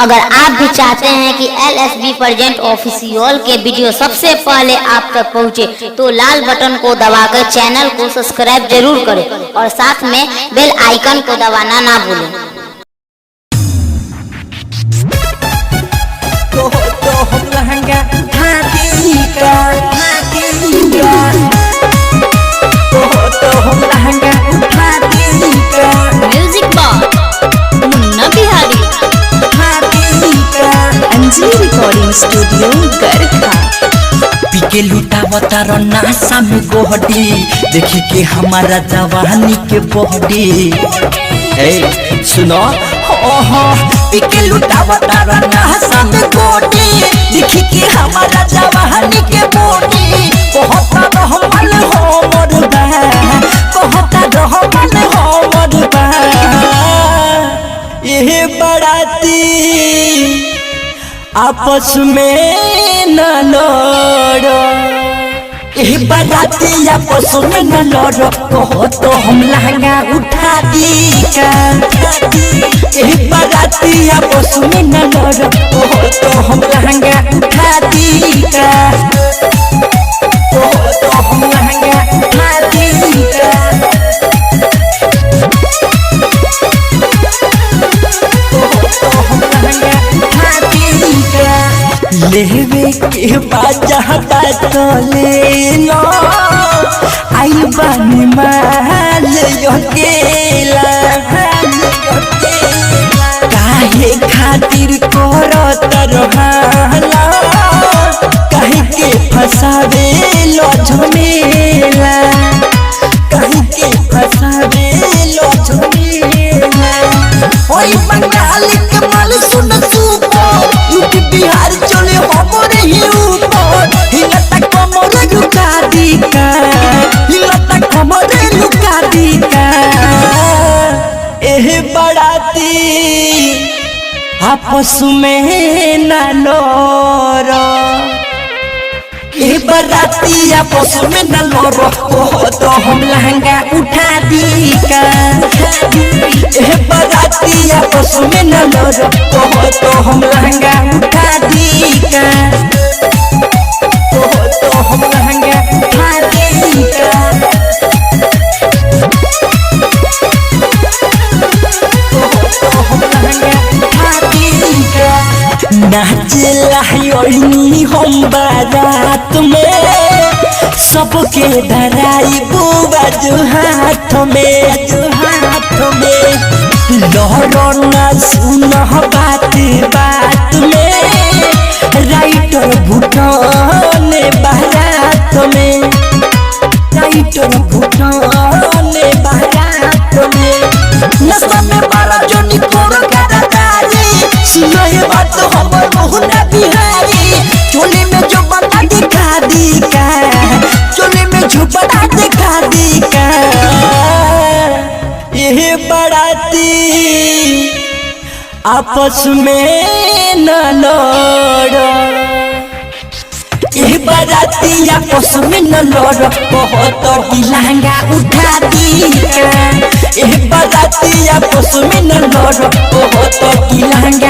अगर आप भी चाहते हैं कि LSB प्रेजेंट ऑफिशियल के वीडियो सबसे पहले आप तक पहुंचे तो लाल बटन को दबाकर चैनल को सब्सक्राइब जरूर करें और साथ में बेल आइकन को दबाना ना भूलें। तो हम लहंगा तो हम लहंगा म्यूजिक बॉक्स मुन्ना बिहारी, अंजलि रिकॉर्डिंग स्टूडियो गरखा। पीके लुटावता नासा में गोहडी देखी के हमारा जवानी के बॉडी। सुनो पीके लुटावता नासा में गोहडी देखी के हमारा जवानी के बॉडी। कहता रहमन हो मरबा, कहता रहमन हो मरबा। ये बराती आपस में न लड़ो, ये बराती आपस में न लड़ो। कहो तो हम लहंगा उठा दी का, ये बराती आपस में न लड़ो। कहो तो हम लहंगा उठा दी का, कहो तो हम लहंगा उठा दी का। लेवे के बाजा तो ले लो, आई बानी माल अकेला। काहे खातिर करत रहला, काहे के फसावे लो झमेला, काहे के फसावे लो झमेला। ओई बंगाल के माल सुन सुपर, यूपी बिहार चले हमरे ही ऊपर। हिलता कमरे लुका दी का, हिलता कमरे लुका दी का। एह बराती आपस में न लड़ो, ये बराती आपस में न लड़ो। कहो तो हम लहंगा उठा दी का, ये बराती आपस में न लड़ो। कहो तो हम लहंगा उठा दी का, कहो तो हम लहंगा उठा दी का, कहो तो हम लहंगा उठा दी का। नाचला हम बारात में, सबके धराई बुआ जो हाथ में, जो हाथ में। लहरो न सुन बात बात में, राइटर भूटान बारात में, राइटर भूटान बारात में। नशा में बारा जो निकोर करादारी, सुनो ये बात हमर मोहना बिहारी। चोली में जो बता दिखा दी का, चोली में जो बता दिखा दी का। ये बराती आपस में न लड़ो, ये बराती आपस में न लड़ो। कहो तो लहंगा उठा दी का, ये बराती आपस में न लड़ो। कहो तो लहंगा